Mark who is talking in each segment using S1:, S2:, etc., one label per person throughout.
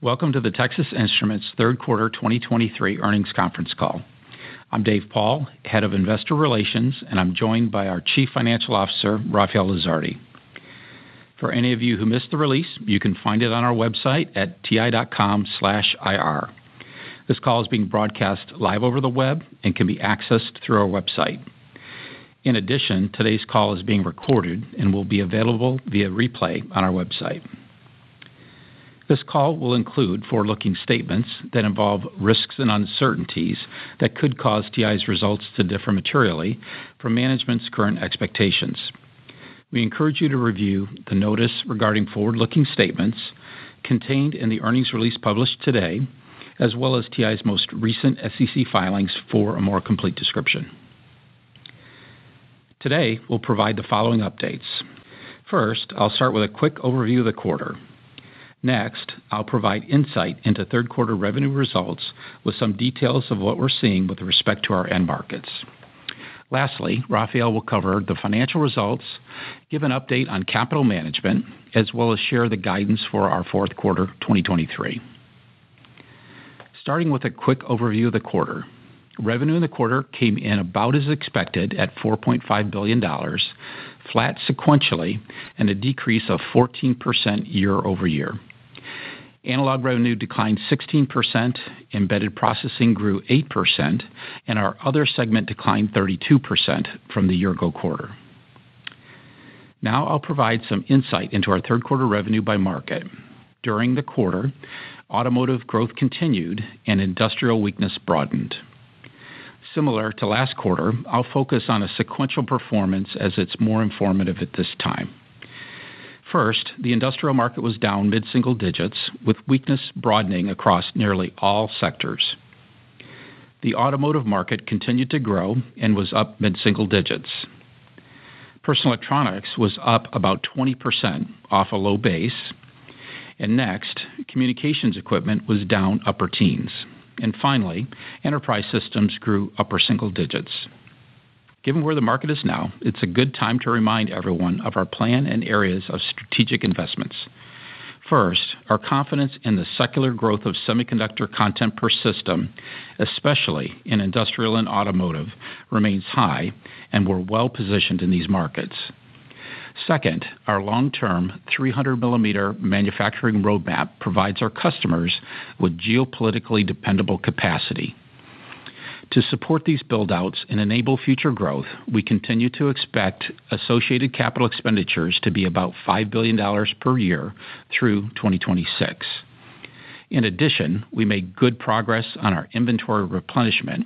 S1: Welcome to the Texas Instruments third quarter 2023 earnings conference call. I'm Dave Paul, Head of Investor Relations, and I'm joined by our Chief Financial Officer, Rafael Lizardi. For any of you who missed the release, you can find it on our website at ti.com/ir. This call is being broadcast live over the web and can be accessed through our website. In addition, today's call is being recorded and will be available via replay on our website. This call will include forward-looking statements that involve risks and uncertainties that could cause TI's results to differ materially from management's current expectations. We encourage you to review the notice regarding forward-looking statements contained in the earnings release published today, as well as TI's most recent SEC filings for a more complete description. Today, we'll provide the following updates. First, I'll start with a quick overview of the quarter. Next, I'll provide insight into third quarter revenue results with some details of what we're seeing with respect to our end markets. Lastly, Rafael will cover the financial results, give an update on capital management, as well as share the guidance for our fourth quarter 2023. Starting with a quick overview of the quarter. Revenue in the quarter came in about as expected at $4.5 billion, flat sequentially, and a decrease of 14% year over year. Analog revenue declined 16%, embedded processing grew 8%, and our other segment declined 32% from the year-ago quarter. Now I'll provide some insight into our third quarter revenue by market. During the quarter, automotive growth continued and industrial weakness broadened. Similar to last quarter, I'll focus on a sequential performance as it's more informative at this time. First, the industrial market was down mid-single digits, with weakness broadening across nearly all sectors. The automotive market continued to grow and was up mid-single digits. Personal electronics was up about 20% off a low base. And next, communications equipment was down upper teens. And finally, enterprise systems grew upper single digits. Given where the market is now, it's a good time to remind everyone of our plan and areas of strategic investments. First, our confidence in the secular growth of semiconductor content per system, especially in industrial and automotive, remains high, and we're well positioned in these markets. Second, our long-term 300mm manufacturing roadmap provides our customers with geopolitically dependable capacity. To support these build-outs and enable future growth, we continue to expect associated capital expenditures to be about $5 billion per year through 2026. In addition, we made good progress on our inventory replenishment,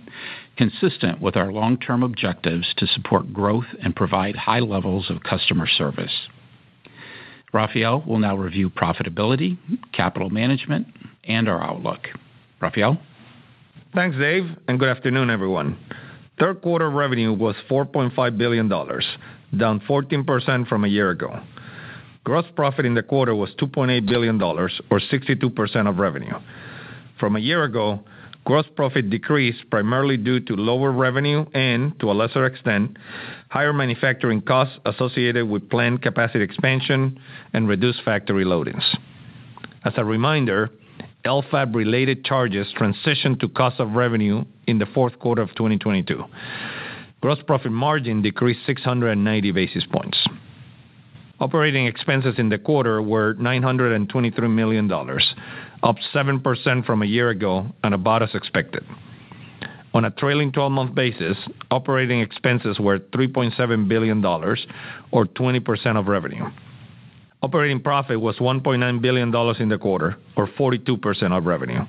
S1: consistent with our long-term objectives to support growth and provide high levels of customer service. Rafael will now review profitability, capital management, and our outlook. Rafael?
S2: Thanks, Dave, and good afternoon, everyone. Third quarter revenue was $4.5 billion, down 14% from a year ago. Gross profit in the quarter was $2.8 billion, or 62% of revenue. From a year ago, gross profit decreased primarily due to lower revenue and, to a lesser extent, higher manufacturing costs associated with planned capacity expansion and reduced factory loadings. As a reminder, LFAB-related charges transitioned to cost of revenue in the fourth quarter of 2022. Gross profit margin decreased 690 basis points. Operating expenses in the quarter were $923 million, up 7% from a year ago and about as expected. On a trailing 12-month basis, operating expenses were $3.7 billion, or 20% of revenue. Operating profit was $1.9 billion in the quarter, or 42% of revenue,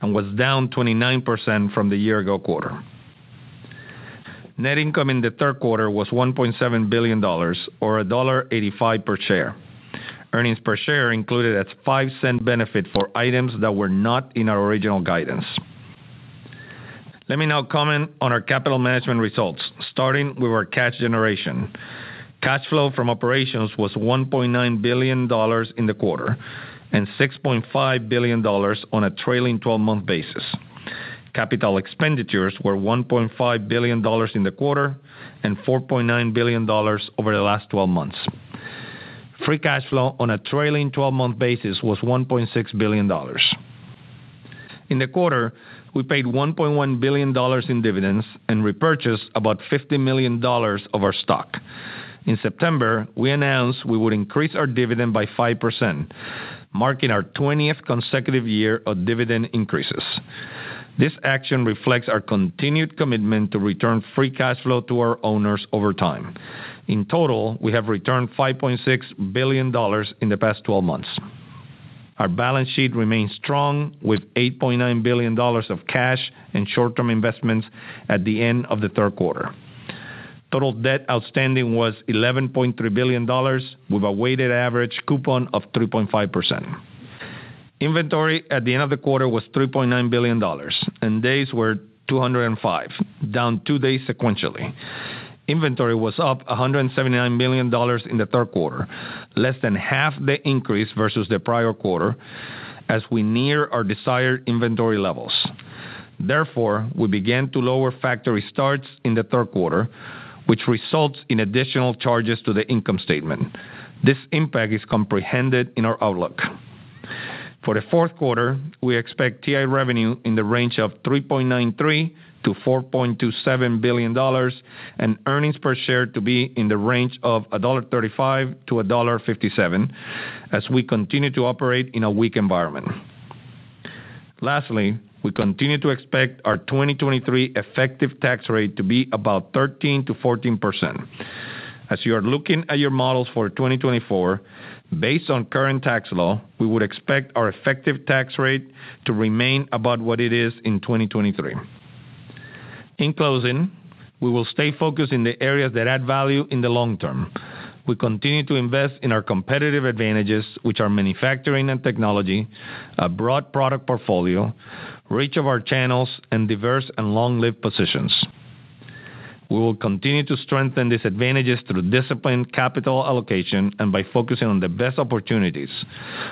S2: and was down 29% from the year-ago quarter. Net income in the third quarter was $1.7 billion, or $1.85 per share. Earnings per share included a 5-cent benefit for items that were not in our original guidance. Let me now comment on our capital management results, starting with our cash generation. Cash flow from operations was $1.9 billion in the quarter and $6.5 billion on a trailing 12-month basis. Capital expenditures were $1.5 billion in the quarter and $4.9 billion over the last 12 months. Free cash flow on a trailing 12-month basis was $1.6 billion. In the quarter, we paid $1.1 billion in dividends and repurchased about $50 million of our stock. In September, we announced we would increase our dividend by 5%, marking our 20th consecutive year of dividend increases. This action reflects our continued commitment to return free cash flow to our owners over time. In total, we have returned $5.6 billion in the past 12 months. Our balance sheet remains strong with $8.9 billion of cash and short-term investments at the end of the third quarter. Total debt outstanding was $11.3 billion with a weighted average coupon of 3.5%. Inventory at the end of the quarter was $3.9 billion, and days were 205, down 2 days sequentially. Inventory was up $179 million in the third quarter, less than half the increase versus the prior quarter, as we near our desired inventory levels. Therefore, we began to lower factory starts in the third quarter, which results in additional charges to the income statement. This impact is comprehended in our outlook. For the fourth quarter, we expect TI revenue in the range of $3.93 to $4.27 billion and earnings per share to be in the range of $1.35 to $1.57 as we continue to operate in a weak environment. Lastly, we continue to expect our 2023 effective tax rate to be about 13 to 14%. As you are looking at your models for 2024, based on current tax law, we would expect our effective tax rate to remain about what it is in 2023. In closing, we will stay focused in the areas that add value in the long term. We continue to invest in our competitive advantages, which are manufacturing and technology, a broad product portfolio, reach of our channels, and diverse and long-lived positions. We will continue to strengthen these advantages through disciplined capital allocation and by focusing on the best opportunities,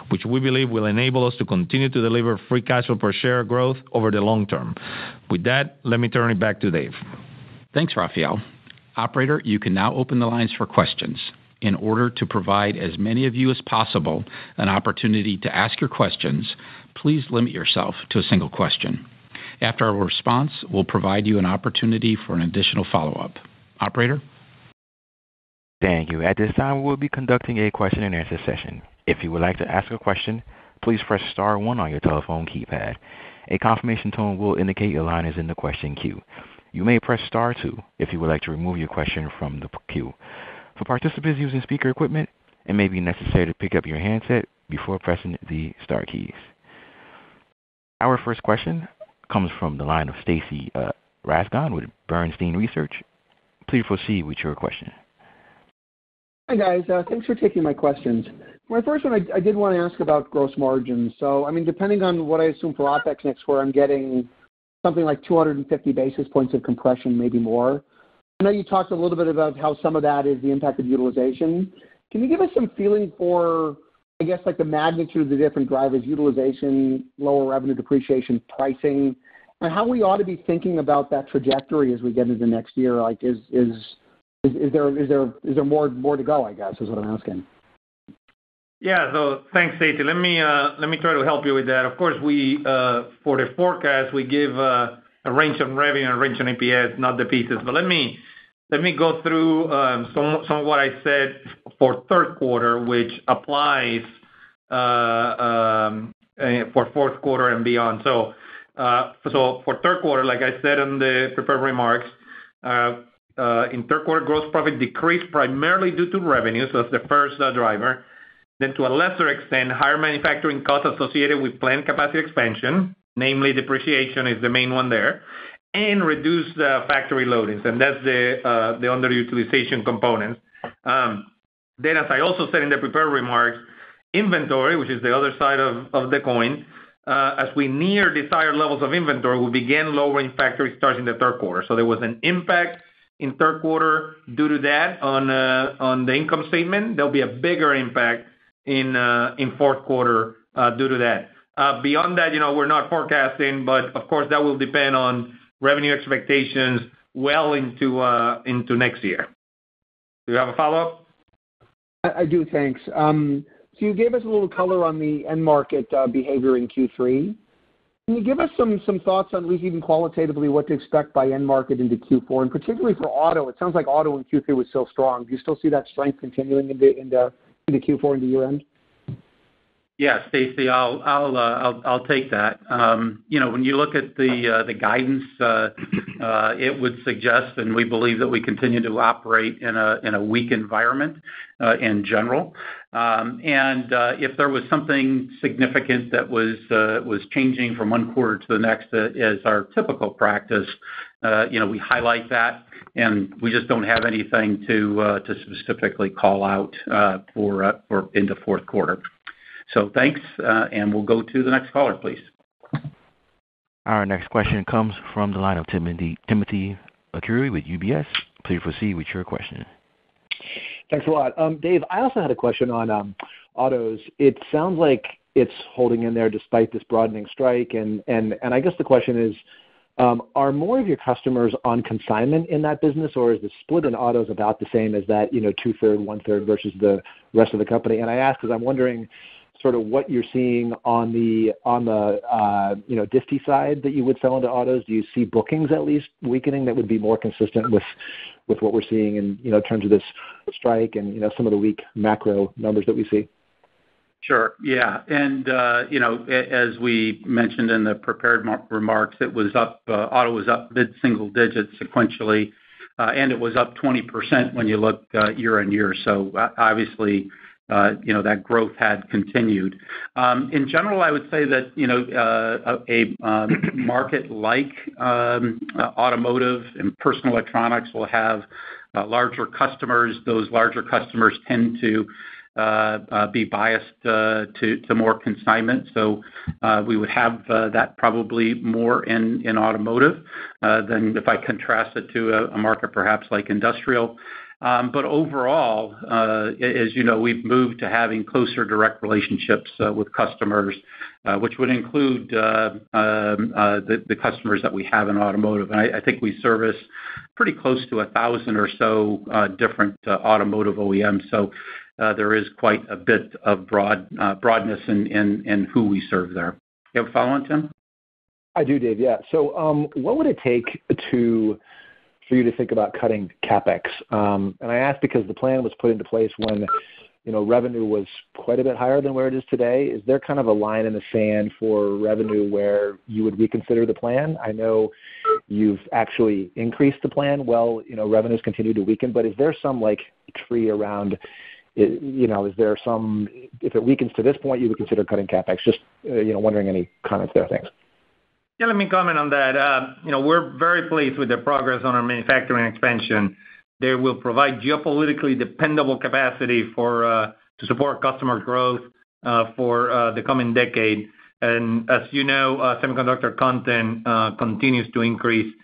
S2: which we believe will enable us to continue to deliver free cash flow per share growth over the long term. With that, let me turn it back to Dave.
S1: Thanks, Rafael. Operator, you can now open the lines for questions. In order to provide as many of you as possible an opportunity to ask your questions, please limit yourself to a single question. After our response, we'll provide you an opportunity for an additional follow-up. Operator?
S3: Thank you. At this time, we'll be conducting a question-and-answer session. If you would like to ask a question, please press star 1 on your telephone keypad. A confirmation tone will indicate your line is in the question queue. You may press star 2 if you would like to remove your question from the queue. For participants using speaker equipment, it may be necessary to pick up your handset before pressing the star keys. Our first question comes from the line of Stacy Rasgon with Bernstein Research. Please proceed with your question.
S4: Hi, guys. Thanks for taking my questions. My first one, I did want to ask about gross margins. So, I mean, depending on what I assume for OpEx next quarter, I'm getting something like 250 basis points of compression, maybe more. I know you talked a little bit about how some of that is the impact of utilization. Can you give us some feeling for, I guess, like the magnitude of the different drivers, utilization, lower revenue depreciation, pricing, and how we ought to be thinking about that trajectory as we get into next year? Like, is there more to go, I guess, is what I'm asking.
S2: Yeah, so thanks, Stacy. Let me try to help you with that. Of course, we for the forecast, we give a range on revenue and a range on EPS, not the pieces. But let me go through some of what I said for third quarter, which applies for fourth quarter and beyond. So for third quarter, like I said in the prepared remarks, in third quarter, gross profit decreased primarily due to revenue, so that's the first driver. Then, to a lesser extent, higher manufacturing costs associated with planned capacity expansion, namely depreciation is the main one there, and reduced factory loadings, and that's the underutilization components. Then, as I also said in the prepared remarks, inventory, which is the other side of the coin, as we near desired levels of inventory, we began lowering factory starts in the third quarter. So there was an impact in third quarter due to that on the income statement. There'll be a bigger impact in fourth quarter due to that. Beyond that, we're not forecasting, but of course that will depend on revenue expectations well into next year. Do you have a follow-up?
S4: I do, thanks. So you gave us a little color on the end market behavior in Q3. Can Can you give us some thoughts on, at least even qualitatively, what to expect by end market into Q4, and particularly for auto? It sounds like auto in Q3 was still strong. Do you still see that strength continuing into Q4 into year end?
S1: Yeah, Stacy, I'll take that. When you look at the guidance, it would suggest, and we believe that we continue to operate in a weak environment in general. And if there was something significant that was changing from one quarter to the next, as our typical practice, we highlight that, and we just don't have anything to specifically call out for into fourth quarter. So thanks, and we'll go to the next caller, please.
S3: Our next question comes from the line of Timothy Arcuri with UBS. Please proceed with your question.
S5: Thanks a lot. Dave, I also had a question on autos. It sounds like it's holding in there despite this broadening strike, and I guess the question is, are more of your customers on consignment in that business, or is the split in autos about the same as that, 2/3, 1/3 versus the rest of the company? And I ask because I'm wondering sort of what you're seeing on the disty side that you would sell into autos. Do you see bookings at least weakening that would be more consistent with what we're seeing in terms of this strike and some of the weak macro numbers that we see?
S1: Sure. Yeah. And, as we mentioned in the prepared remarks, it was up, auto was up mid-single digits sequentially, and it was up 20% when you look year on year. So obviously, that growth had continued. In general, I would say that, a market like automotive and personal electronics will have larger customers. Those larger customers tend to be biased to more consignment. So we would have that probably more in automotive than if I contrast it to a market perhaps like industrial. But overall, as you know, we've moved to having closer direct relationships with customers, which would include the customers that we have in automotive. And I think we service pretty close to 1,000 or so different automotive OEMs. So there is quite a bit of broadness in who we serve there. You have a follow-on, Tim?
S5: I do, Dave. Yeah. So what would it take for you to think about cutting CapEx? And I ask because the plan was put into place when revenue was quite a bit higher than where it is today. Is there kind of a line in the sand for revenue where you would reconsider the plan? I know you've actually increased the plan. Well, revenues continue to weaken, but is there some tree around it? Is there some, if it weakens to this point, you would consider cutting CapEx? Just wondering any comments there. Thanks.
S2: Yeah, let me comment on that. We're very pleased with the progress on our manufacturing expansion. They will provide geopolitically dependable capacity to support customer growth for the coming decade. And as you know, semiconductor content continues to increase,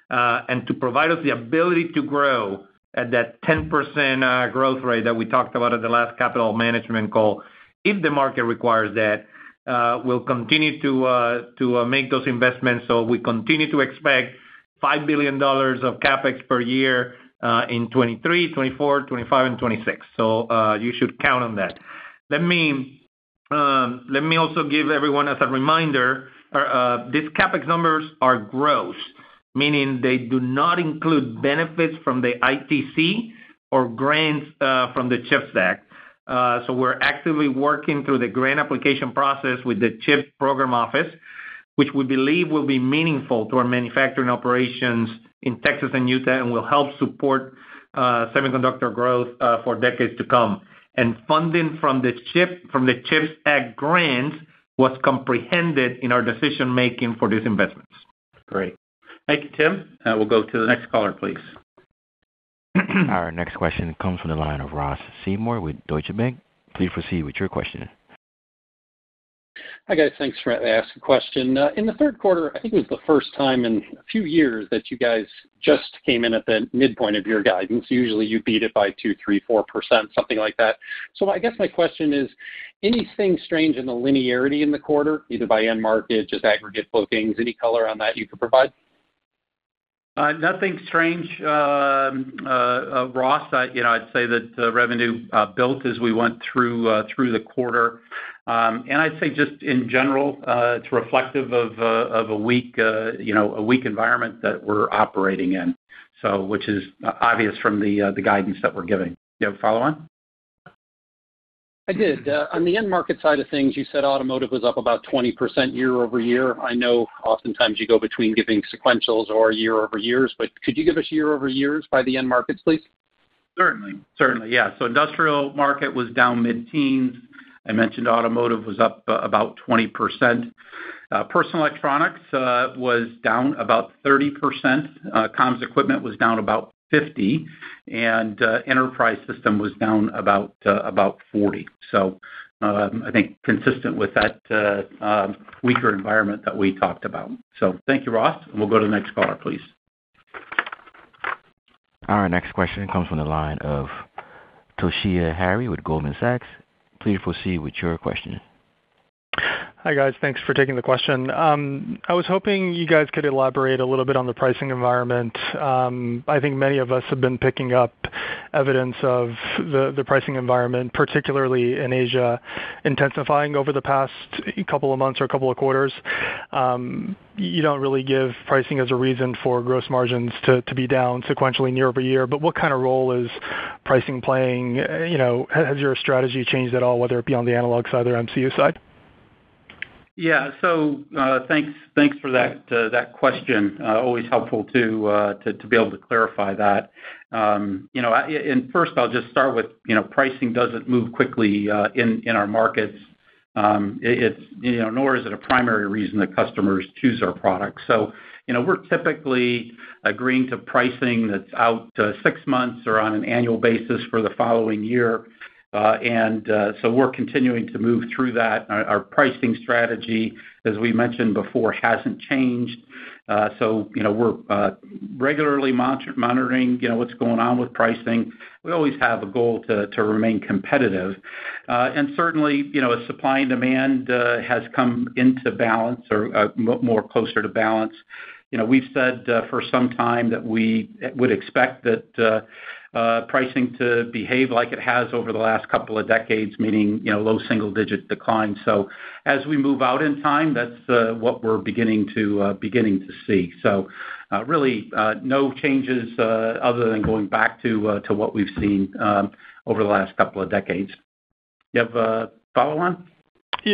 S2: and to provide us the ability to grow at that 10% growth rate that we talked about at the last capital management call, if the market requires that. We'll continue to make those investments. So we continue to expect $5 billion of CapEx per year in 23, 24, 25, and 26. So you should count on that. Let me also give everyone as a reminder, these CapEx numbers are gross, meaning they do not include benefits from the ITC or grants from the CHIPS Act. So we're actively working through the grant application process with the CHIPS Program Office, which we believe will be meaningful to our manufacturing operations in Texas and Utah and will help support semiconductor growth for decades to come. And funding from the CHIPS Act grants was comprehended in our decision-making for these investments.
S1: Great. Thank you, Tim. We'll go to the next caller, please.
S3: Our next question comes from the line of Ross Seymore with Deutsche Bank. Please proceed with your question.
S6: Hi, guys. Thanks for asking a question. In the third quarter, I think it was the first time in a few years that you guys just came in at the midpoint of your guidance. Usually you beat it by 2, 3, 4%, something like that. So I guess my question is, anything strange in the linearity in the quarter, either by end market, just aggregate bookings, any color on that you could provide?
S1: Nothing strange, Ross. I'd say that revenue built as we went through the quarter. And I'd say just in general, it's reflective of a weak environment that we're operating in. So, which is obvious from the guidance that we're giving. You have a follow on?
S6: I did. On the end market side of things, you said automotive was up about 20% year over year. I know oftentimes you go between giving sequentials or year over years, but could you give us year over years by the end markets, please?
S1: Certainly, yeah. So industrial market was down mid-teens. I mentioned automotive was up about 20%. Personal electronics was down about 30%. Comms equipment was down about 50%, and enterprise system was down about 40%. So I think consistent with that weaker environment that we talked about. So thank you, Ross, and we'll go to the next caller, please.
S3: Our next question comes from the line of Toshiya Hari with Goldman Sachs. Please proceed with your question.
S7: Hi, guys. Thanks for taking the question. I was hoping you guys could elaborate a little bit on the pricing environment. I think many of us have been picking up evidence of the pricing environment, particularly in Asia, intensifying over the past couple of months or couple of quarters. You don't really give pricing as a reason for gross margins to be down sequentially year over year, but what kind of role is pricing playing? Has your strategy changed at all, whether it be on the analog side or MCU side?
S1: Yeah. So thanks for that question. Always helpful to be able to clarify that. And first I'll just start with pricing doesn't move quickly in our markets. It's nor is it a primary reason that customers choose our products. So we're typically agreeing to pricing that's out 6 months or on an annual basis for the following year. So we're continuing to move through that. Our pricing strategy, as we mentioned before, hasn't changed. So we're regularly monitoring what's going on with pricing. We always have a goal to remain competitive. And certainly, as supply and demand has come into balance or more closer to balance, we've said for some time that we would expect that pricing to behave like it has over the last couple of decades, meaning low single-digit decline. So as we move out in time, that's what we're beginning to see. So really no changes other than going back to what we've seen over the last couple of decades. You have a follow-on?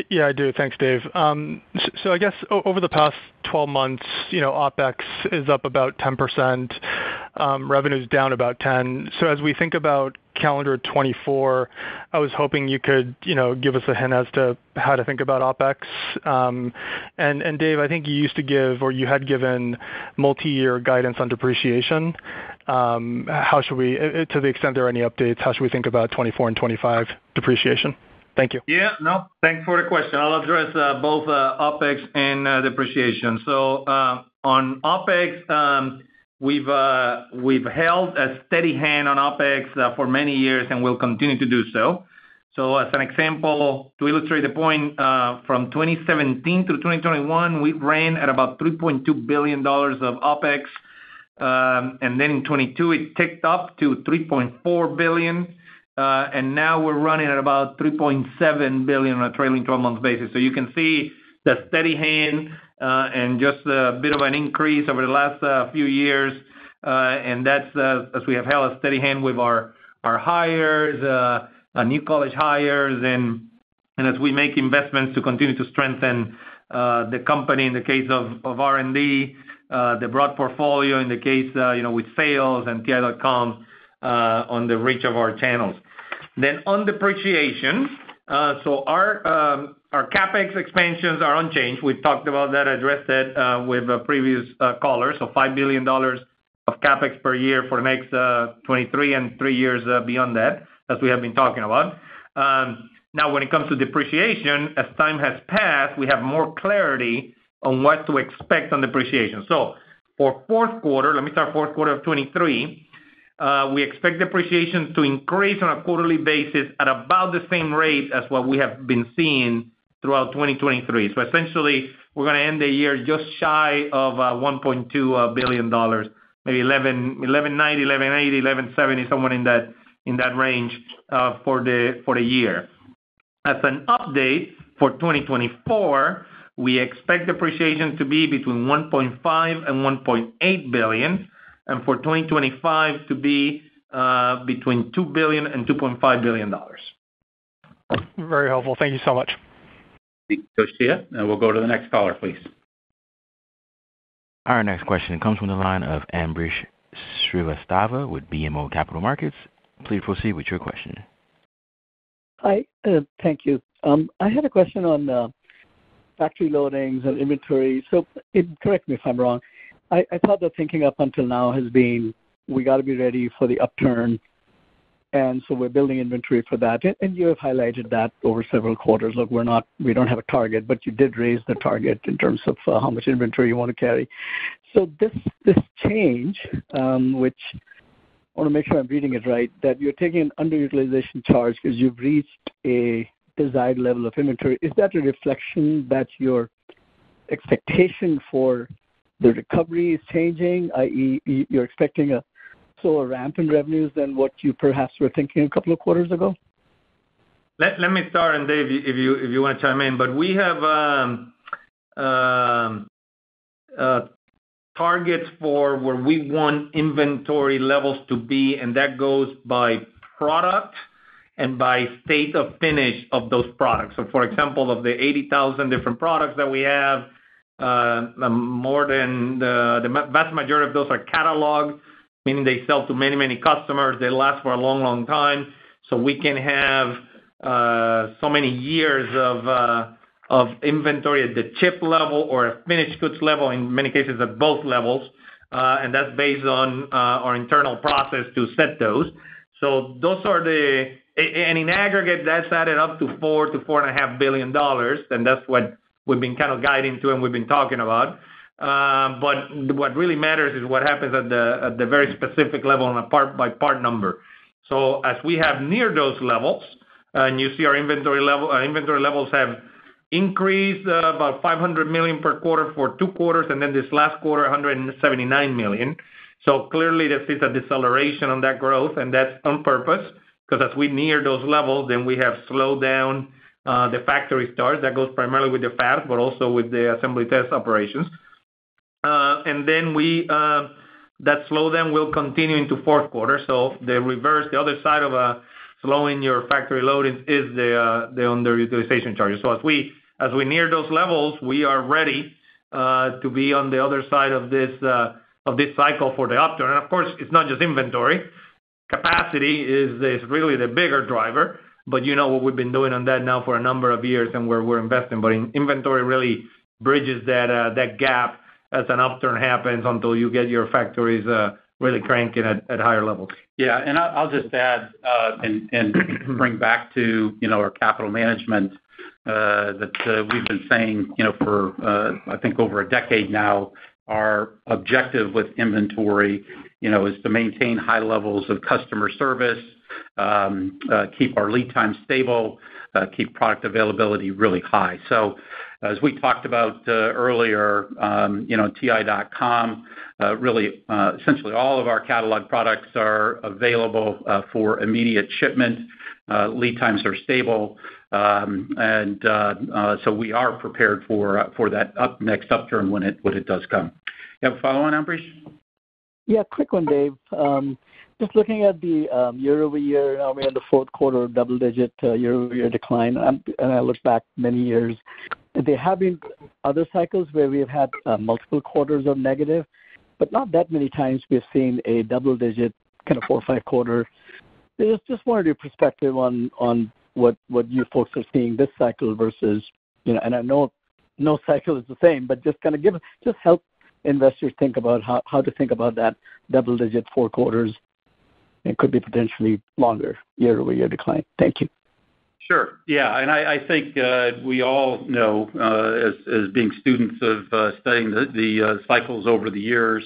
S7: Yeah, I do. Thanks, Dave. So I guess over the past 12 months, OpEx is up about 10%, revenue's down about 10%. So as we think about calendar 24, I was hoping you could, give us a hint as to how to think about OpEx. And Dave, I think you used to give, or you had given multi-year guidance on depreciation. How should we, to the extent there are any updates, how should we think about 24 and 25 depreciation? Thank you.
S2: Yeah, no, thanks for the question. I'll address both OpEx and depreciation. So on OpEx, we've held a steady hand on OpEx for many years and will continue to do so. So as an example, to illustrate the point, from 2017 to 2021, we ran at about $3.2 billion of OpEx. And then in 22, it ticked up to $3.4 billion. And now we're running at about $3.7 billion on a trailing 12-month basis. So you can see the steady hand and just a bit of an increase over the last few years. And that's as we have held a steady hand with our hires, new college hires, and as we make investments to continue to strengthen the company in the case of R&D, the broad portfolio in the case with sales and TI.com on the reach of our channels. Then on depreciation, so our CapEx expansions are unchanged. We've talked about that, addressed that with a previous caller. So $5 billion of CapEx per year for the next 23 and 3 years beyond that, as we have been talking about. Now, when it comes to depreciation, as time has passed, we have more clarity on what to expect on depreciation. So for fourth quarter, let me start fourth quarter of 23. We expect depreciation to increase on a quarterly basis at about the same rate as what we have been seeing throughout 2023. So essentially, we're going to end the year just shy of $1.2 billion, maybe 1190, 1180, 1170, somewhere in that range for the year. As an update, For 2024, we expect depreciation to be between $1.5 and $1.8 billion, and for 2025 to be between $2 billion and $2.5 billion.
S7: Very helpful. Thank you so much.
S1: Thank you, Toshiya. And we'll go to the next caller, please.
S3: Our next question comes from the line of Ambrish Srivastava with BMO Capital Markets. Please proceed with your question.
S8: Hi, thank you. I had a question on factory loadings and inventory. So correct me if I'm wrong. I thought the thinking up until now has been we got to be ready for the upturn, and so we're building inventory for that. And you have highlighted that over several quarters. Look, we don't have a target, but you did raise the target in terms of how much inventory you want to carry. So this change, which I want to make sure I'm reading it right, that you're taking an underutilization charge because you've reached a desired level of inventory. Is that a reflection that your expectation for the recovery is changing, i.e., you're expecting a slower ramp in revenues than what you perhaps were thinking a couple of quarters ago?
S2: Let me start, and Dave, if you want to chime in. But we have targets for where we want inventory levels to be, and that goes by product and by state of finish of those products. So, for example, of the 80,000 different products that we have, more than the vast majority of those are catalog, meaning they sell to many, many customers. They last for a long, long time. So we can have so many years of inventory at the chip level or at finished goods level, in many cases at both levels. And that's based on our internal process to set those. So those are and in aggregate, that's added up to $4 to $4.5 billion. And that's what we've been kind of guiding to and we've been talking about. But what really matters is what happens at the very specific level on a part-by-part number. So as we have near those levels, and you see our inventory levels have increased about $500 million per quarter for 2 quarters, and then this last quarter, $179 million. So clearly, this is a deceleration on that growth, and that's on purpose, because as we near those levels, then we have slowed down the factory starts. That goes primarily with the fabs, but also with the assembly test operations. And then that slowdown will continue into fourth quarter. So the other side of slowing your factory loadings is the underutilization charges. So as we near those levels, we are ready to be on the other side of this cycle for the upturn. And of course, it's not just inventory. Capacity is really the bigger driver. But you know what we've been doing on that now for a number of years, and where we're investing. But inventory really bridges that gap as an upturn happens until you get your factories really cranking at higher levels.
S1: Yeah, and I'll just add and bring back to our capital management that we've been saying for I think over a decade now. Our objective with inventory is to maintain high levels of customer service, keep our lead time stable, keep product availability really high. So as we talked about earlier, TI.com, really essentially all of our catalog products are available for immediate shipment. Lead times are stable, and so we are prepared for that next upturn when it does come. You have a follow-on, Ambrish?
S8: Yeah, quick one, Dave. Just looking at the year-over-year, now we're in the fourth quarter, double-digit year-over-year decline, and I look back many years. There have been other cycles where we have had multiple quarters of negative, but not that many times we've seen a double-digit kind of 4 or 5 quarter. Just wanted your perspective on what you folks are seeing this cycle versus, and I know no cycle is the same, but just kind of help investors think about how to think about that double-digit 4 quarters. It could be potentially longer year-over-year decline. Thank you.
S1: Sure. Yeah, and I think we all know, as being students of studying the cycles over the years,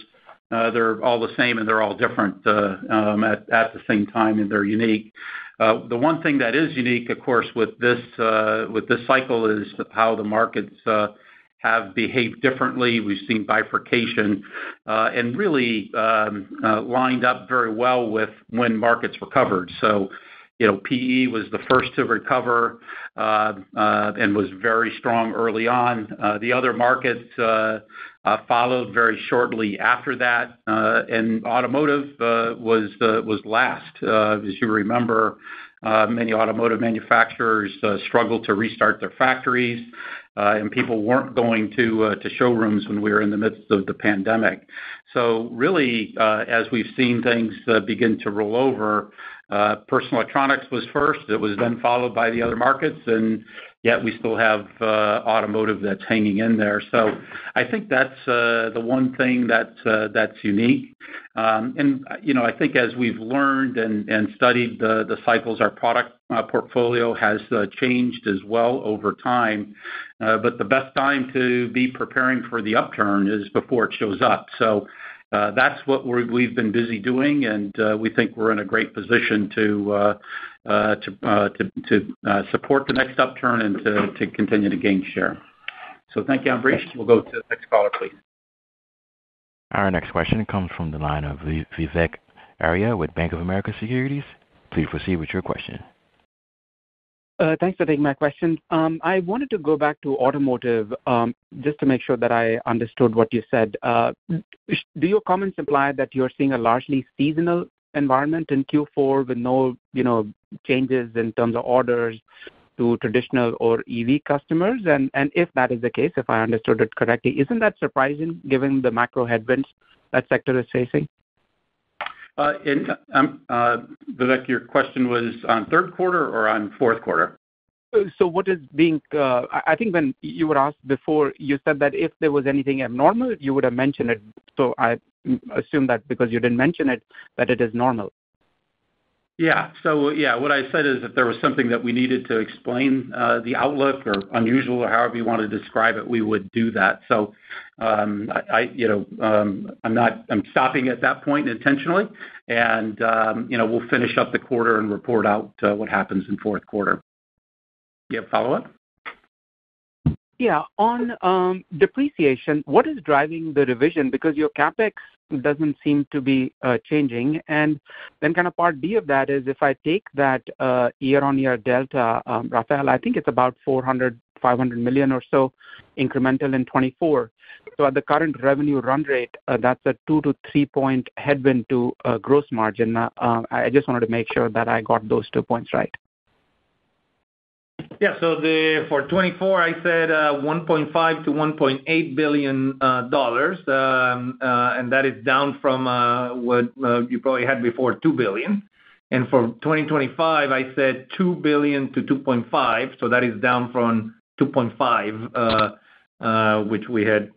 S1: they're all the same and they're all different at the same time, and they're unique. The one thing that is unique, of course, with this cycle is how the markets have behaved differently. We've seen bifurcation and really lined up very well with when markets recovered. So, PE was the first to recover and was very strong early on. The other markets followed very shortly after that, and automotive was last. As you remember, many automotive manufacturers struggled to restart their factories, and people weren't going to showrooms when we were in the midst of the pandemic. So really, as we've seen things begin to roll over, personal electronics was first. It was then followed by the other markets, and yet we still have automotive that's hanging in there. So I think that's the one thing that's unique. And I think as we've learned and studied the cycles, our product portfolio has changed as well over time. But the best time to be preparing for the upturn is before it shows up. So that's what we've been busy doing, and we think we're in a great position to support the next upturn and to continue to gain share. So thank you, Ambrish. We'll go to the next caller, please.
S3: Our next question comes from the line of Vivek Arya with Bank of America Securities. Please proceed with your question.
S9: Thanks for taking my question. I wanted to go back to automotive just to make sure that I understood what you said. Do your comments imply that you're seeing a largely seasonal environment in Q4 with no changes in terms of orders to traditional or EV customers? And if that is the case, if I understood it correctly, isn't that surprising given the macro headwinds that sector is facing?
S1: Vivek, your question was on third quarter or on fourth quarter?
S9: So what is being I think when you were asked before, you said that if there was anything abnormal, you would have mentioned it. So I assume that because you didn't mention it, that it is normal.
S1: Yeah. So, what I said is if there was something that we needed to explain the outlook or unusual or however you want to describe it, we would do that. So, I'm stopping at that point intentionally, and we'll finish up the quarter and report out what happens in fourth quarter. You have follow-up?
S9: Yeah. On depreciation, what is driving the revision? Because your CapEx doesn't seem to be changing. And then kind of part B of that is if I take that year-on-year delta, Rafael, I think it's about $500 million or so incremental in 24. So at the current revenue run rate, that's a 2 to 3 point headwind to gross margin. I just wanted to make sure that I got those 2 points right.
S2: Yeah, so for 24, I said $1.5 to $1.8 billion, and that is down from what you probably had before, $2 billion. And for 2025, I said $2 billion to $2.5, so that is down from 2.5, which we had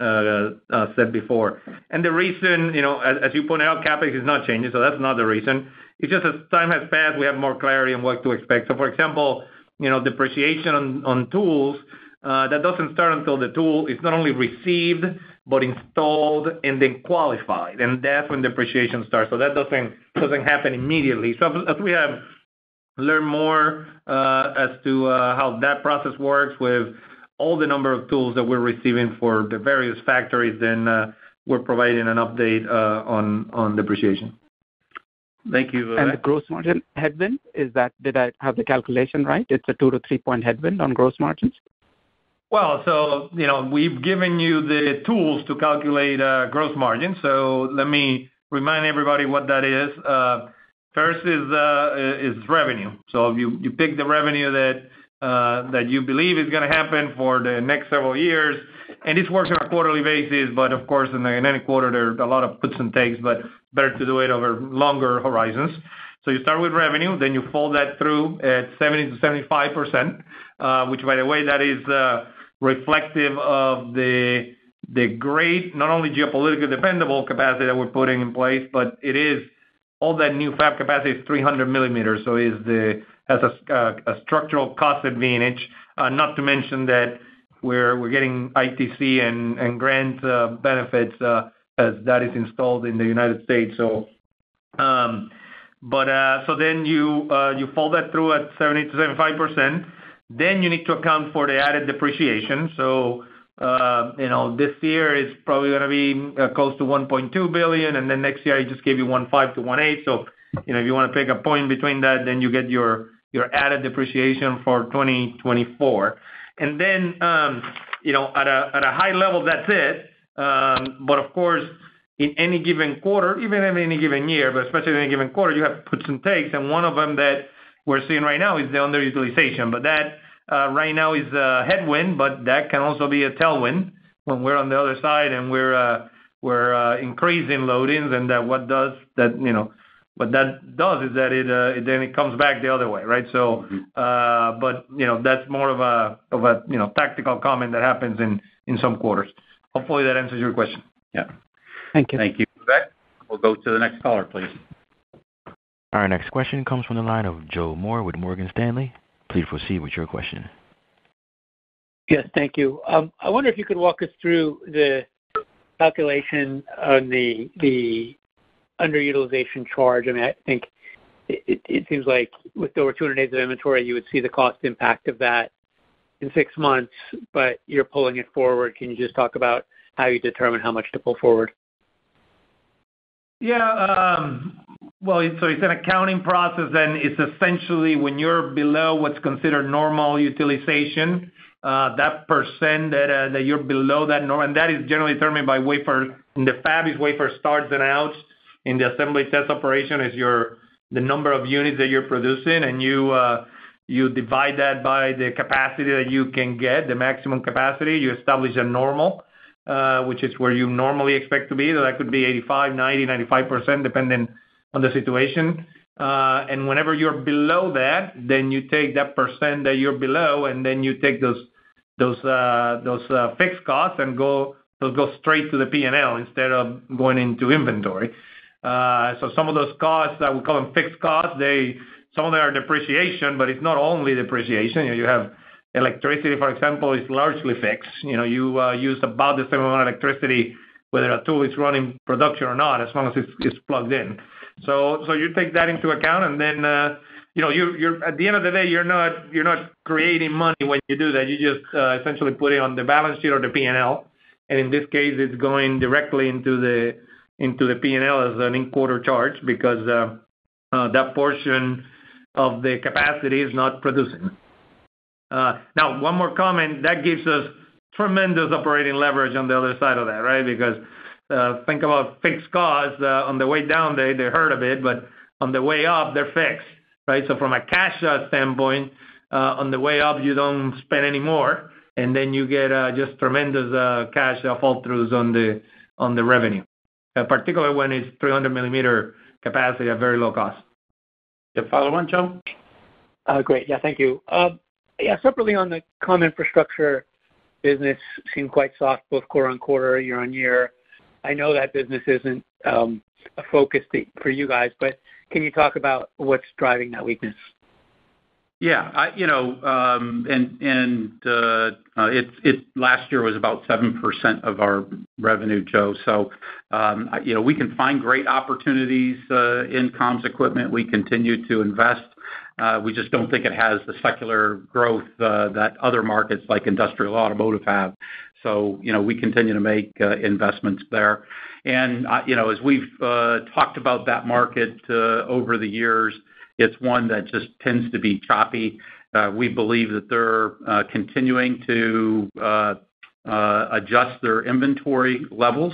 S2: said before. And the reason, as you pointed out, CapEx is not changing, so that's not the reason. It's just as time has passed, we have more clarity on what to expect. So, for example, depreciation on tools, that doesn't start until the tool is not only received, but installed and then qualified. And that's when depreciation starts. So that doesn't happen immediately. So as we have learned more as to how that process works with all the number of tools that we're receiving for the various factories, then we're providing an update on depreciation.
S1: Thank you.
S9: And the gross margin headwind, did I have the calculation right? It's a 2 to 3 point headwind on gross margins?
S2: Well, so, we've given you the tools to calculate gross margin. So let me remind everybody what that is. First is revenue. So you pick the revenue that you believe is going to happen for the next several years. And this works on a quarterly basis, but of course, in any quarter, there are a lot of puts and takes, but better to do it over longer horizons. So you start with revenue, then you fold that through at 70 to 75%, which, by the way, that is reflective of the great, not only geopolitically dependable capacity that we're putting in place, but it is all that new fab capacity is 300 millimeters, so has a structural cost advantage. Not to mention that we're getting ITC and grant benefits as that is installed in the United States. So, so then you fold that through at 70 to 75%. Then you need to account for the added depreciation. So, this year is probably going to be close to $1.2 billion, and then next year I just gave you 1.5 to 1.8. So if you want to pick a point between that, then you get your added depreciation for 2024. And then, at a high level, that's it. But of course, in any given quarter, even in any given year, but especially in any given quarter, you have puts and takes. And one of them that we're seeing right now is the underutilization. But that right now is a headwind, but that can also be a tailwind when we're on the other side and we're increasing loadings. And what that does is that it comes back the other way, right? So, but that's more of a tactical comment that happens in some quarters. Hopefully that answers your question.
S1: Yeah.
S9: Thank you.
S1: Thank you, Vivek. We'll go to the next caller, please.
S3: Our next question comes from the line of Joe Moore with Morgan Stanley. Please proceed with your question.
S10: Yes, thank you. I wonder if you could walk us through the calculation on the underutilization charge. I mean, I think it seems like with over 200 days of inventory, you would see the cost impact of that in 6 months, but you're pulling it forward. Can you just talk about how you determine how much to pull forward?
S2: Yeah. Well, so it's an accounting process, and it's essentially when you're below what's considered normal utilization, that percent that you're below that norm, and that is generally determined by wafer. In the fab is wafer starts and outs. In the assembly test operation is the number of units that you're producing, and you divide that by the capacity that you can get, the maximum capacity. You establish a normal, which is where you normally expect to be. So that could be 85, 90, 95%, depending on the situation. And whenever you're below that, then you take that percent that you're below, and then you take those fixed costs and those go straight to the P&L instead of going into inventory. So some of those costs, I would call them fixed costs. Some of them are depreciation, but it's not only depreciation. You have electricity, for example, is largely fixed. You use about the same amount of electricity whether a tool is running production or not, as long as it's plugged in. So you take that into account, and then you're at the end of the day, you're not creating money when you do that. You just essentially put it on the balance sheet or the P&L, and in this case, it's going directly into the P&L as an in-quarter charge because that portion of the capacity is not producing. Now, one more comment. That gives us tremendous operating leverage on the other side of that, right? Because think about fixed costs. On the way down, they hurt a bit, but on the way up, they're fixed, right? So from a cash standpoint, on the way up, you don't spend any more, and then you get just tremendous cash fall-throughs on the revenue, particularly when it's 300 millimeter capacity at very low cost.
S1: The follow-on, Joe?
S10: Great. Yeah, thank you. Separately on the comm infrastructure business, seemed quite soft both quarter-on-quarter, year-on-year. I know that business isn't a focus for you guys, but can you talk about what's driving that weakness?
S1: Yeah, it last year was about 7% of our revenue, Joe. So, we can find great opportunities in comms equipment. We continue to invest. We just don't think it has the secular growth that other markets like industrial automotive have. So, we continue to make investments there. And, as we've talked about that market over the years, it's one that just tends to be choppy. We believe that they're continuing to adjust their inventory levels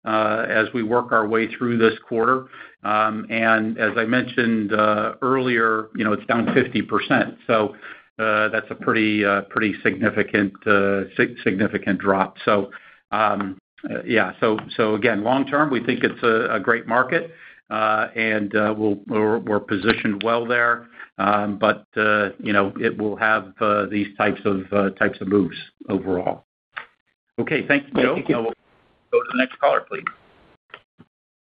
S1: as we work our way through this quarter. And as I mentioned earlier, it's down 50%. So that's a pretty significant drop. So So again, long term, we think it's a great market. And we're positioned well there, but it will have these types of moves overall. Okay, thank you, Joe.
S10: Thank you.
S1: We'll go to the next caller, please.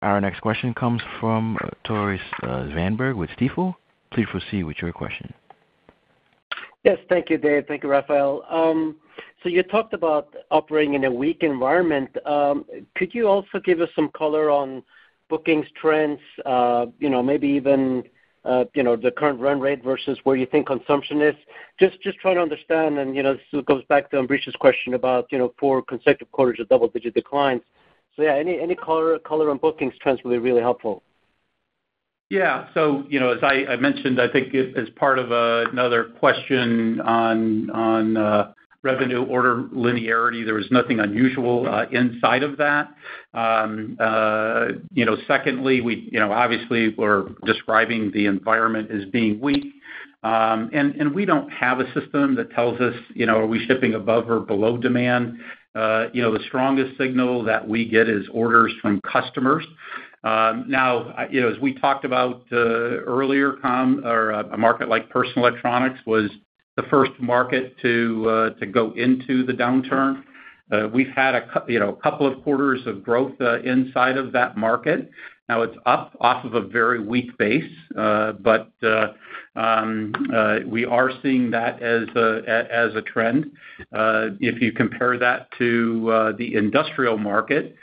S3: Our next question comes from Tore Svanberg with Stifel. Please proceed with your question.
S11: Yes, thank you, Dave. Thank you, Rafael. So you talked about operating in a weak environment. Could you also give us some color on bookings trends, maybe even, the current run rate versus where you think consumption is? Just trying to understand, and, this goes back to Ambrish's question about, 4 consecutive quarters of double-digit declines. So, yeah, any color on bookings trends will be really helpful.
S1: Yeah. So, as I mentioned, I think as part of another question on revenue order linearity, there was nothing unusual inside of that. Secondly, obviously we're describing the environment as being weak. And we don't have a system that tells us, are we shipping above or below demand? The strongest signal that we get is orders from customers. Now, as we talked about earlier, a market like personal electronics was the first market to go into the downturn. We've had a couple of quarters of growth inside of that market. Now it's up off of a very weak base, but we are seeing that as a trend. If you compare that to the industrial market,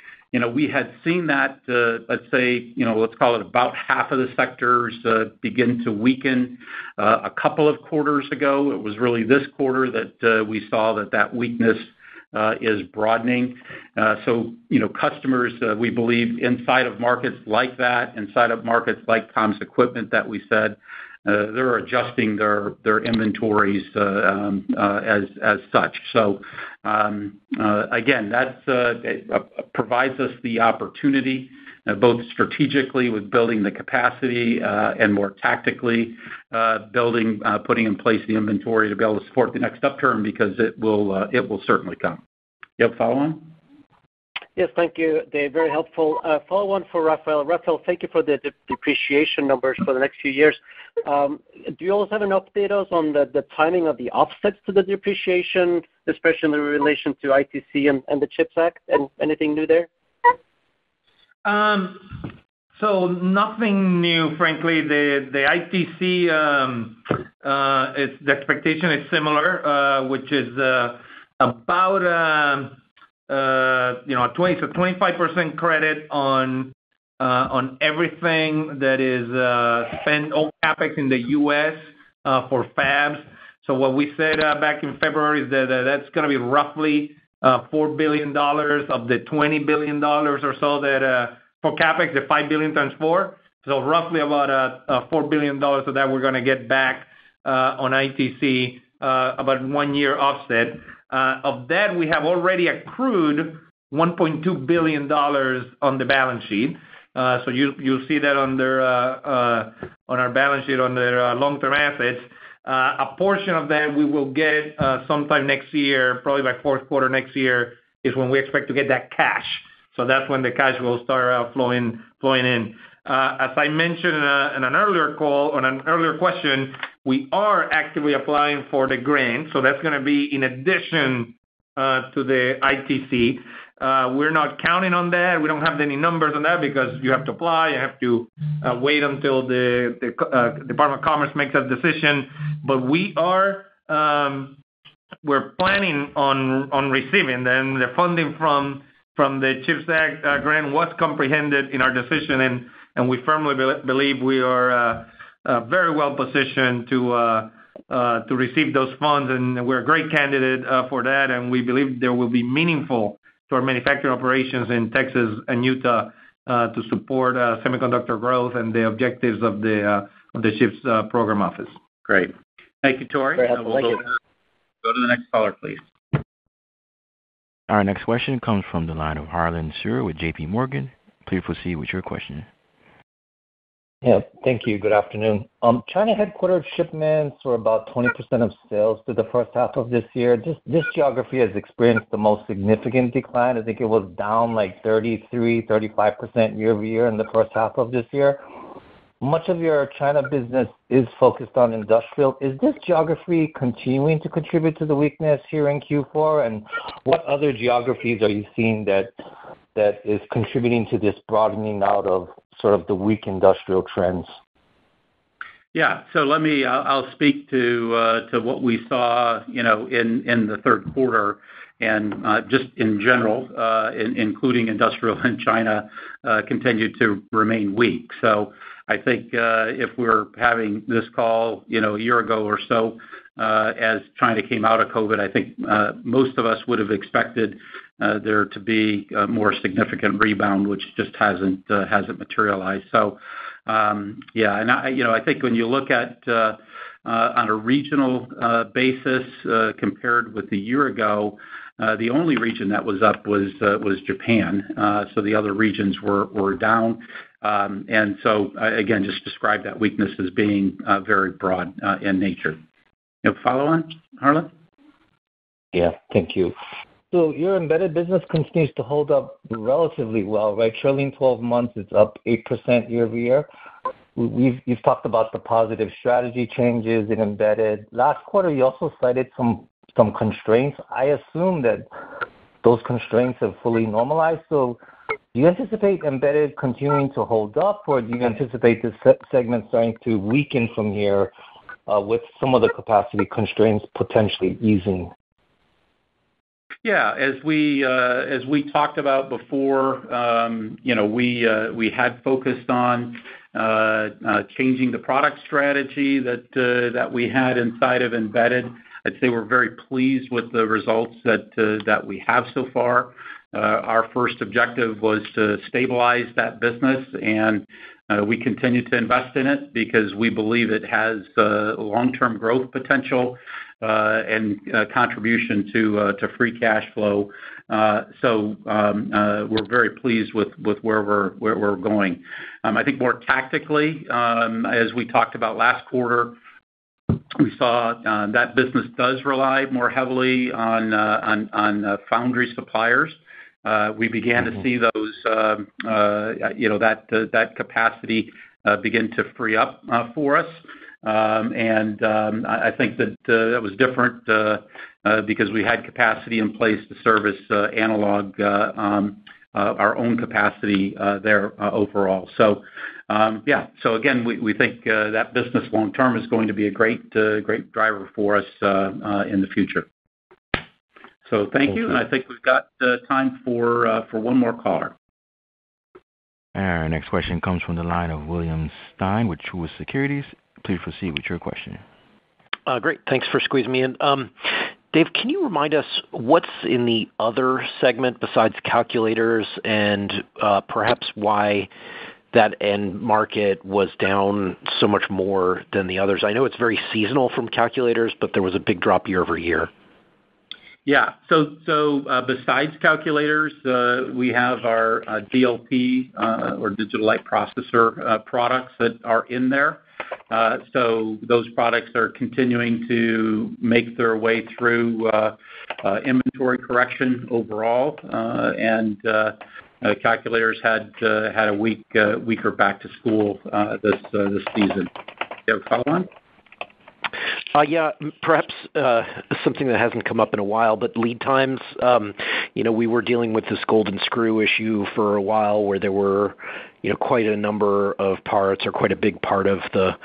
S1: we had seen that, let's call it about half of the sectors begin to weaken a couple of quarters ago. It was really this quarter that we saw that weakness is broadening. So, customers, we believe inside of markets like that, inside of markets like comms equipment that we said, they're adjusting their inventories as such. So, again, that provides us the opportunity, both strategically with building the capacity and more tactically putting in place the inventory to be able to support the next upturn, because it will certainly come. You have a follow-on?
S11: Yes, thank you, Dave. Very helpful. Follow-on for Rafael. Rafael, thank you for the depreciation numbers for the next few years. Do you also have an update on the timing of the offsets to the depreciation, especially in relation to ITC and the CHIPS Act? And anything new there?
S2: So nothing new, frankly. The ITC, the expectation is similar, which is about a 25% credit on everything that is spent on CapEx in the U.S. For fabs. So what we said back in February is that that's going to be roughly $4 billion of the $20 billion or so that for CapEx, the $5 billion times 4. So roughly about $4 billion of that we're going to get back on ITC, about 1 year offset. Of that, we have already accrued $1.2 billion on the balance sheet. So you'll see that on our balance sheet under long-term assets. A portion of that we will get sometime next year, probably by fourth quarter next year, is when we expect to get that cash. So that's when the cash will start flowing in. As I mentioned in an earlier call, on an earlier question, we are actively applying for the grant. So that's going to be in addition to the ITC. We're not counting on that. We don't have any numbers on that because you have to apply. You have to wait until the Department of Commerce makes that decision. But we're planning on receiving them. The funding from the CHIPS Act grant was comprehended in our decision, and we firmly believe we are very well positioned to receive those funds, and we're a great candidate for that, and we believe there will be meaningful to our manufacturing operations in Texas and Utah to support semiconductor growth and the objectives of the CHIPS program office.
S1: Great. Thank you, Tori.
S11: Very helpful. Thank you.
S1: Go to the next caller, please.
S3: Our next question comes from the line of Harlan Sur with J.P. Morgan. Please proceed with your question.
S12: Yeah, thank you. Good afternoon. China headquartered shipments were about 20% of sales through the first half of this year. This geography has experienced the most significant decline. I think it was down like 35% year over year in the first half of this year. Much of your China business is focused on industrial. Is this geography continuing to contribute to the weakness here in Q4? And what other geographies are you seeing that is contributing to this broadening out of sort of the weak industrial trends?
S1: Yeah. So I'll speak to what we saw, in the third quarter, and just in general, including industrial in China, continued to remain weak. So I think if we're having this call, a year ago or so, as China came out of COVID, I think most of us would have expected there to be a more significant rebound, which just hasn't materialized. So Yeah, and I think when you look at on a regional basis compared with a year ago, the only region that was up was Japan. So the other regions were down. And so, again, just describe that weakness as being very broad in nature. Follow on, Harlan?
S12: Yeah, thank you. So your embedded business continues to hold up relatively well, right? Trailing 12 months is up 8% year over year. You've talked about the positive strategy changes in embedded. Last quarter, you also cited some constraints. I assume that those constraints have fully normalized. So do you anticipate embedded continuing to hold up, or do you anticipate this segment starting to weaken from here with some of the capacity constraints potentially easing?
S1: Yeah, as we talked about before, we had focused on changing the product strategy that we had inside of embedded. I'd say we're very pleased with the results that we have so far. Our first objective was to stabilize that business, and we continue to invest in it because we believe it has long-term growth potential and contribution to free cash flow. So we're very pleased with where we're going. I think more tactically, as we talked about last quarter, we saw that business does rely more heavily on foundry suppliers. We began to see those, that capacity begin to free up for us. And I think that was different because we had capacity in place to service analog, our own capacity there overall. So, so again, we think that business long term is going to be a great driver for us in the future. So thank you, and I think we've got time for one more caller.
S3: Our next question comes from the line of William Stein with Truist Securities. Please proceed with your question.
S13: Great. Thanks for squeezing me in. Dave, can you remind us what's in the other segment besides calculators and perhaps why that end market was down so much more than the others? I know it's very seasonal from calculators, but there was a big drop year over year.
S1: Yeah. So besides calculators, we have our DLP or digital light processor products that are in there. So those products are continuing to make their way through inventory correction overall, and calculators had a weaker back to school this season. You have a follow on?
S13: Yeah, perhaps something that hasn't come up in a while, but lead times. We were dealing with this golden screw issue for a while where there were, quite a number of parts or quite a big part of the,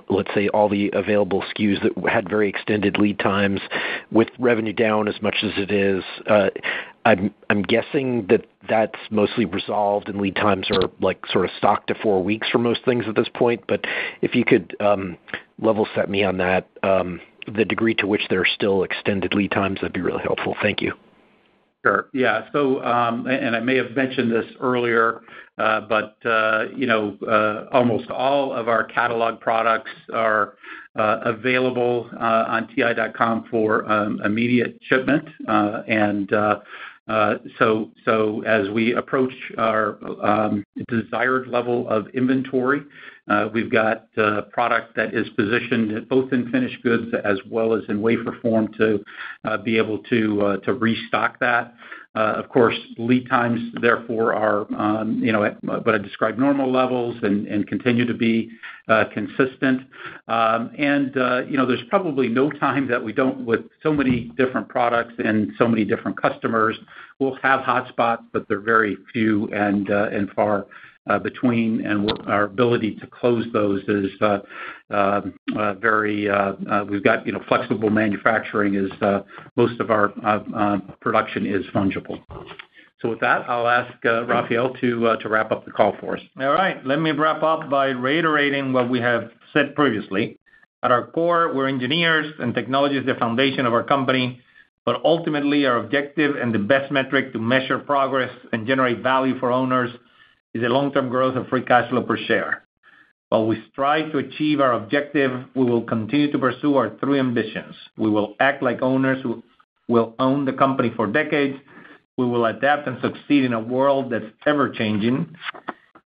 S13: let's say, all the available SKUs that had very extended lead times with revenue down as much as it is. I'm guessing that that's mostly resolved and lead times are like sort of stock to 4 weeks for most things at this point. But if you could level set me on that, the degree to which there are still extended lead times, that'd be really helpful. Thank you.
S1: Sure. Yeah. So, and I may have mentioned this earlier, but almost all of our catalog products are available on TI.com for immediate shipment, and so as we approach our desired level of inventory, we've got product that is positioned both in finished goods as well as in wafer form to be able to restock that. Of course, lead times, therefore, are at what I describe normal levels and continue to be consistent. There's probably no time that we don't, with so many different products and so many different customers, we'll have hotspots, but they're very few and far between, and our ability to close those is very. We've got flexible manufacturing. Is most of our production is fungible. So with that, I'll ask Rafael to wrap up the call for us.
S2: All right. Let me wrap up by reiterating what we have said previously. At our core, we're engineers, and technology is the foundation of our company. But ultimately, our objective and the best metric to measure progress and generate value for owners
S14: is the long-term growth of free cash flow per share. While we strive to achieve our objective, we will continue to pursue our three ambitions. We will act like owners who will own the company for decades. We will adapt and succeed in a world that's ever-changing.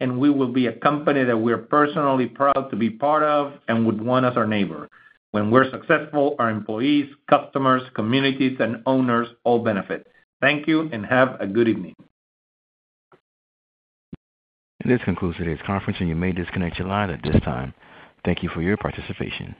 S14: And we will be a company that we're personally proud to be part of and would want as our neighbor. When we're successful, our employees, customers, communities, and owners all benefit. Thank you, and have a good evening.
S3: This concludes today's conference, and you may disconnect your line at this time. Thank you for your participation.